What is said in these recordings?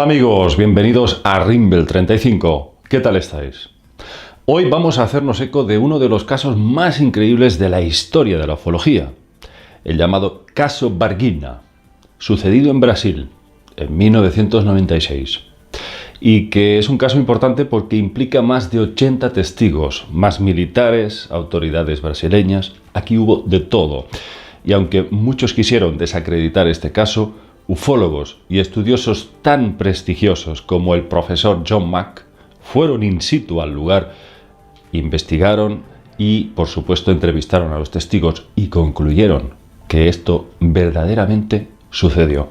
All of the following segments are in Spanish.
Amigos, bienvenidos a Rimble 35. ¿Qué tal estáis? Hoy vamos a hacernos eco de uno de los casos más increíbles de la historia de la ufología, el llamado caso Varginha, sucedido en Brasil en 1996, y que es un caso importante porque implica más de 80 testigos, más militares, autoridades brasileñas. Aquí hubo de todo, y aunque muchos quisieron desacreditar este caso, ufólogos y estudiosos tan prestigiosos como el profesor John Mack fueron in situ al lugar, investigaron y, por supuesto, entrevistaron a los testigos y concluyeron que esto verdaderamente sucedió.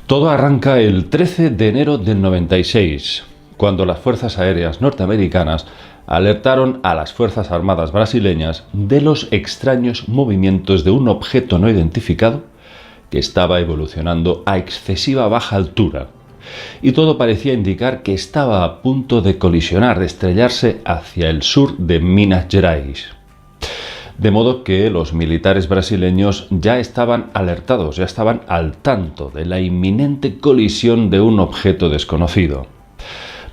Todo arranca el 13 de enero del 96, cuando las Fuerzas Aéreas norteamericanas alertaron a las Fuerzas Armadas brasileñas de los extraños movimientos de un objeto no identificado que estaba evolucionando a excesiva baja altura, y todo parecía indicar que estaba a punto de colisionar, de estrellarse hacia el sur de Minas Gerais. De modo que los militares brasileños ya estaban alertados, ya estaban al tanto de la inminente colisión de un objeto desconocido.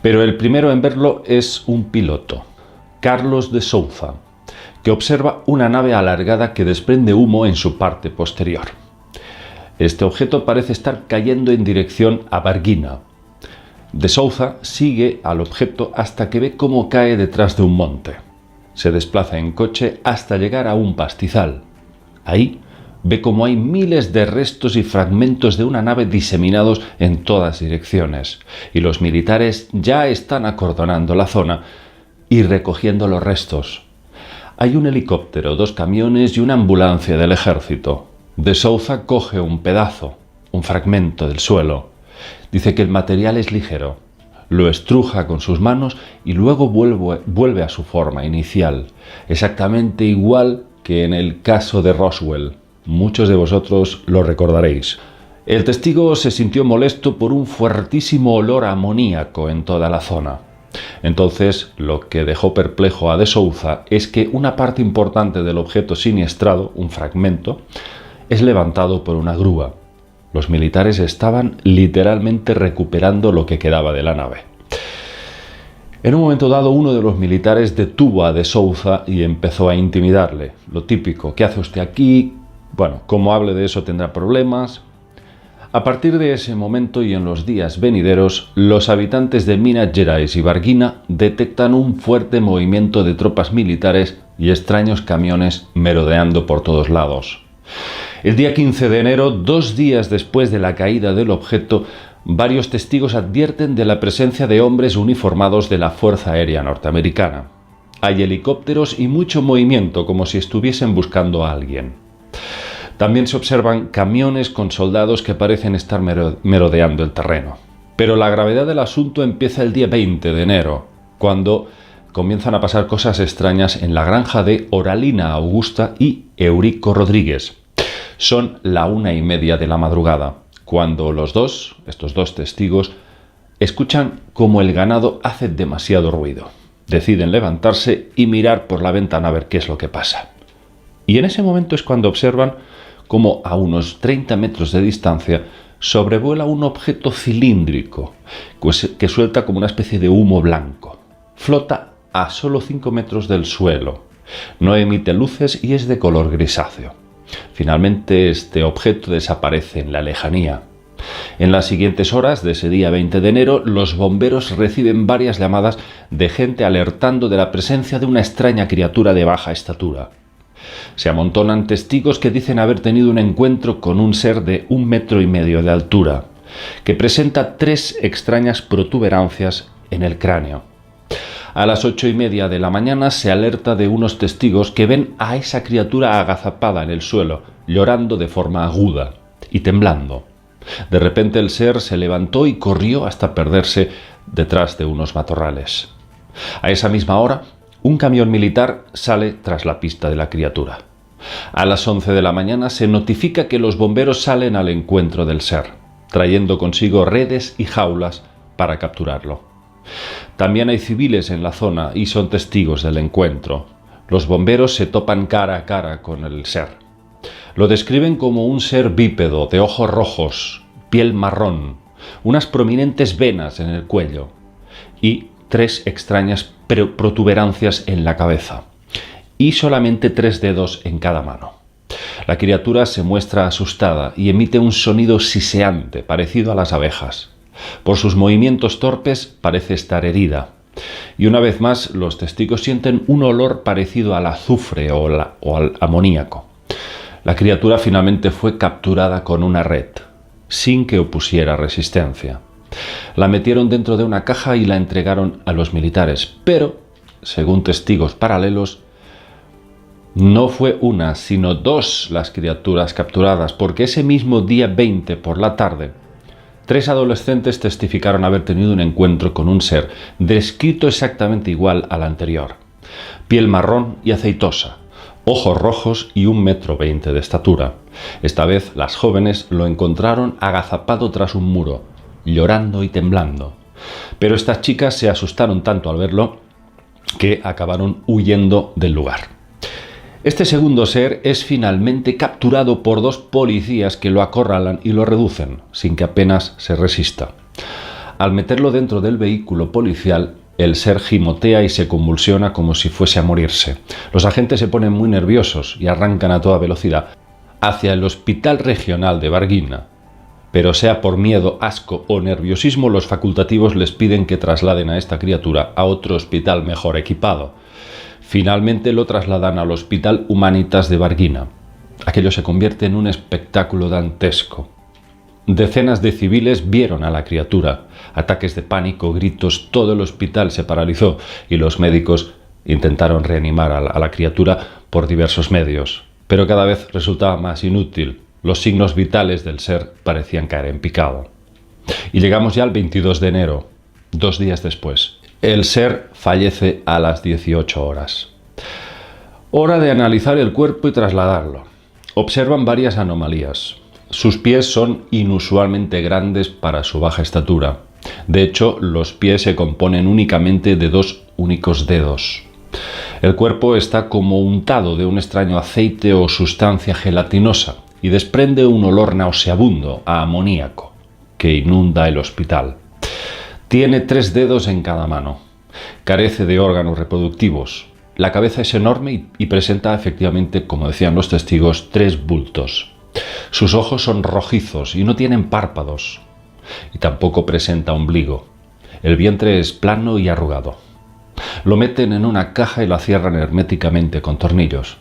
Pero el primero en verlo es un piloto, Carlos de Souza, que observa una nave alargada que desprende humo en su parte posterior. Este objeto parece estar cayendo en dirección a Varginha. De Souza sigue al objeto hasta que ve cómo cae detrás de un monte. Se desplaza en coche hasta llegar a un pastizal. Ahí ve cómo hay miles de restos y fragmentos de una nave diseminados en todas direcciones, y los militares ya están acordonando la zona y recogiendo los restos. Hay un helicóptero, 2 camiones y una ambulancia del ejército. De Souza coge un pedazo, un fragmento del suelo. Dice que el material es ligero. Lo estruja con sus manos y luego vuelve a su forma inicial, exactamente igual que en el caso de Roswell. Muchos de vosotros lo recordaréis. El testigo se sintió molesto por un fuertísimo olor amoníaco en toda la zona. Entonces, lo que dejó perplejo a De Souza es que una parte importante del objeto siniestrado, un fragmento, es levantado por una grúa. Los militares estaban literalmente recuperando lo que quedaba de la nave. En un momento dado, uno de los militares detuvo a De Souza y empezó a intimidarle. Lo típico: ¿qué hace usted aquí? Bueno, como hable de eso tendrá problemas. A partir de ese momento y en los días venideros, los habitantes de Minas Gerais y Varginha detectan un fuerte movimiento de tropas militares y extraños camiones merodeando por todos lados. El día 15 de enero, 2 días después de la caída del objeto, varios testigos advierten de la presencia de hombres uniformados de la Fuerza Aérea Norteamericana. Hay helicópteros y mucho movimiento, como si estuviesen buscando a alguien. También se observan camiones con soldados que parecen estar merodeando el terreno. Pero la gravedad del asunto empieza el día 20 de enero, cuando comienzan a pasar cosas extrañas en la granja de Oralina Augusta y Eurico Rodríguez. Son la 1:30 de la madrugada, cuando estos dos testigos, escuchan como el ganado hace demasiado ruido. Deciden levantarse y mirar por la ventana a ver qué es lo que pasa. Y en ese momento es cuando observan como a unos 30 metros de distancia sobrevuela un objeto cilíndrico que suelta como una especie de humo blanco. Flota a solo 5 metros del suelo. No emite luces y es de color grisáceo. Finalmente, este objeto desaparece en la lejanía. En las siguientes horas de ese día 20 de enero, los bomberos reciben varias llamadas de gente alertando de la presencia de una extraña criatura de baja estatura. Se amontonan testigos que dicen haber tenido un encuentro con un ser de 1,5 metros de altura, que presenta 3 extrañas protuberancias en el cráneo. A las 8:30 de la mañana se alerta de unos testigos que ven a esa criatura agazapada en el suelo, llorando de forma aguda y temblando. De repente el ser se levantó y corrió hasta perderse detrás de unos matorrales. A esa misma hora, un camión militar sale tras la pista de la criatura. A las 11 de la mañana se notifica que los bomberos salen al encuentro del ser, trayendo consigo redes y jaulas para capturarlo. También hay civiles en la zona y son testigos del encuentro. Los bomberos se topan cara a cara con el ser. Lo describen como un ser bípedo, de ojos rojos, piel marrón, unas prominentes venas en el cuello y 3 extrañas protuberancias en la cabeza, y solamente 3 dedos en cada mano. La criatura se muestra asustada y emite un sonido siseante parecido a las abejas. Por sus movimientos torpes parece estar herida. Y una vez más los testigos sienten un olor parecido al azufre o al amoníaco. La criatura finalmente fue capturada con una red, sin que opusiera resistencia. La metieron dentro de una caja y la entregaron a los militares, pero, según testigos paralelos, no fue una, sino 2 las criaturas capturadas, porque ese mismo día 20 por la tarde, 3 adolescentes testificaron haber tenido un encuentro con un ser descrito exactamente igual al anterior. Piel marrón y aceitosa, ojos rojos y 1,20 m de estatura. Esta vez las jóvenes lo encontraron agazapado tras un muro, llorando y temblando. Pero estas chicas se asustaron tanto al verlo que acabaron huyendo del lugar. Este segundo ser es finalmente capturado por 2 policías que lo acorralan y lo reducen, sin que apenas se resista. Al meterlo dentro del vehículo policial, el ser gimotea y se convulsiona como si fuese a morirse. Los agentes se ponen muy nerviosos y arrancan a toda velocidad hacia el Hospital Regional de Varginha. Pero sea por miedo, asco o nerviosismo, los facultativos les piden que trasladen a esta criatura a otro hospital mejor equipado. Finalmente lo trasladan al Hospital Humanitas de Varginha. Aquello se convierte en un espectáculo dantesco. Decenas de civiles vieron a la criatura. Ataques de pánico, gritos, todo el hospital se paralizó y los médicos intentaron reanimar a la criatura por diversos medios. Pero cada vez resultaba más inútil. Los signos vitales del ser parecían caer en picado. Y llegamos ya al 22 de enero, 2 días después. El ser fallece a las 18 horas. Hora de analizar el cuerpo y trasladarlo. Observan varias anomalías. Sus pies son inusualmente grandes para su baja estatura. De hecho, los pies se componen únicamente de 2 únicos dedos. El cuerpo está como untado de un extraño aceite o sustancia gelatinosa y desprende un olor nauseabundo a amoníaco que inunda el hospital. Tiene 3 dedos en cada mano. Carece de órganos reproductivos. La cabeza es enorme y presenta efectivamente, como decían los testigos, 3 bultos. Sus ojos son rojizos y no tienen párpados. Y tampoco presenta ombligo. El vientre es plano y arrugado. Lo meten en una caja y la cierran herméticamente con tornillos.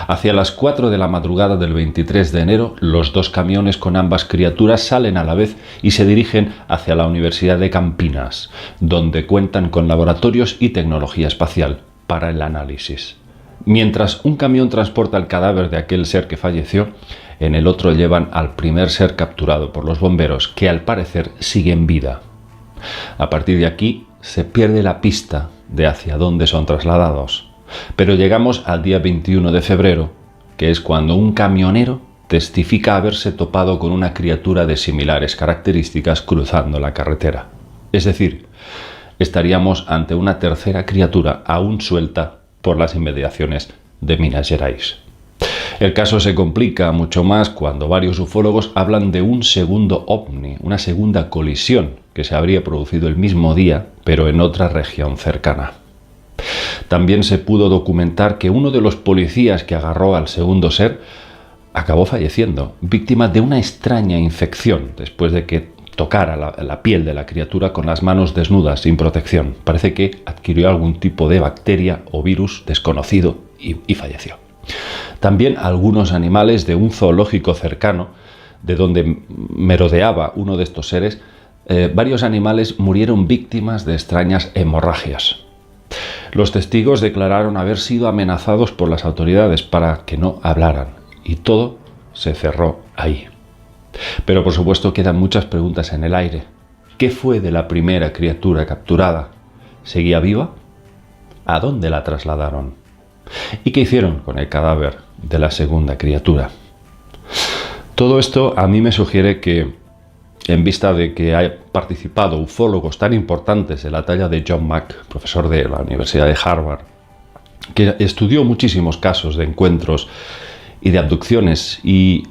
Hacia las 4 de la madrugada del 23 de enero, los 2 camiones con ambas criaturas salen a la vez y se dirigen hacia la Universidad de Campinas, donde cuentan con laboratorios y tecnología espacial para el análisis. Mientras un camión transporta el cadáver de aquel ser que falleció, en el otro llevan al primer ser capturado por los bomberos, que al parecer sigue en vida. A partir de aquí se pierde la pista de hacia dónde son trasladados. Pero llegamos al día 21 de febrero, que es cuando un camionero testifica haberse topado con una criatura de similares características cruzando la carretera. Es decir, estaríamos ante una tercera criatura aún suelta por las inmediaciones de Minas Gerais. El caso se complica mucho más cuando varios ufólogos hablan de un segundo ovni, una segunda colisión que se habría producido el mismo día, pero en otra región cercana. También se pudo documentar que uno de los policías que agarró al segundo ser acabó falleciendo, víctima de una extraña infección después de que tocara la piel de la criatura con las manos desnudas, sin protección. Parece que adquirió algún tipo de bacteria o virus desconocido y falleció. También algunos animales de un zoológico cercano, de donde merodeaba uno de estos seres, varios animales murieron víctimas de extrañas hemorragias. Los testigos declararon haber sido amenazados por las autoridades para que no hablaran, y todo se cerró ahí. Pero por supuesto quedan muchas preguntas en el aire. ¿Qué fue de la primera criatura capturada? ¿Seguía viva? ¿A dónde la trasladaron? ¿Y qué hicieron con el cadáver de la segunda criatura? Todo esto a mí me sugiere que, en vista de que han participado ufólogos tan importantes de la talla de John Mack, profesor de la Universidad de Harvard, que estudió muchísimos casos de encuentros y de abducciones y,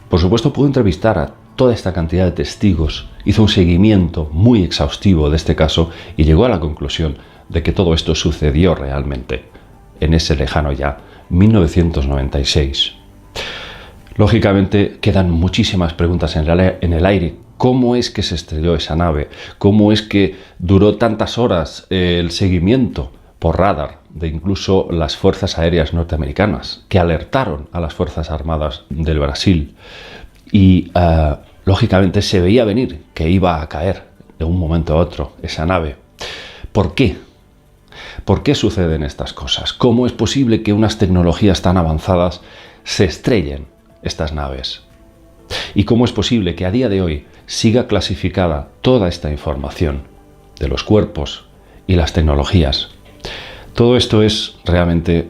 por supuesto, pudo entrevistar a toda esta cantidad de testigos, hizo un seguimiento muy exhaustivo de este caso y llegó a la conclusión de que todo esto sucedió realmente en ese lejano ya 1996. Lógicamente quedan muchísimas preguntas en el aire. ¿Cómo es que se estrelló esa nave? ¿Cómo es que duró tantas horas el seguimiento por radar de incluso las fuerzas aéreas norteamericanas, que alertaron a las Fuerzas Armadas del Brasil? Y lógicamente se veía venir que iba a caer de un momento a otro esa nave. ¿Por qué? ¿Por qué suceden estas cosas? ¿Cómo es posible que unas tecnologías tan avanzadas se estrellen estas naves? ¿Y cómo es posible que a día de hoy siga clasificada toda esta información de los cuerpos y las tecnologías? Todo esto es realmente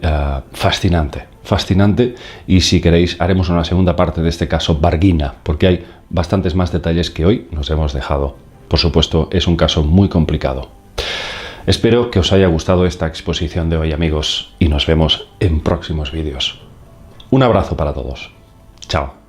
fascinante, y si queréis haremos una segunda parte de este caso Varginha, porque hay bastantes más detalles que hoy nos hemos dejado. Por supuesto, es un caso muy complicado. Espero que os haya gustado esta exposición de hoy, amigos, y nos vemos en próximos vídeos. Un abrazo para todos. Chao.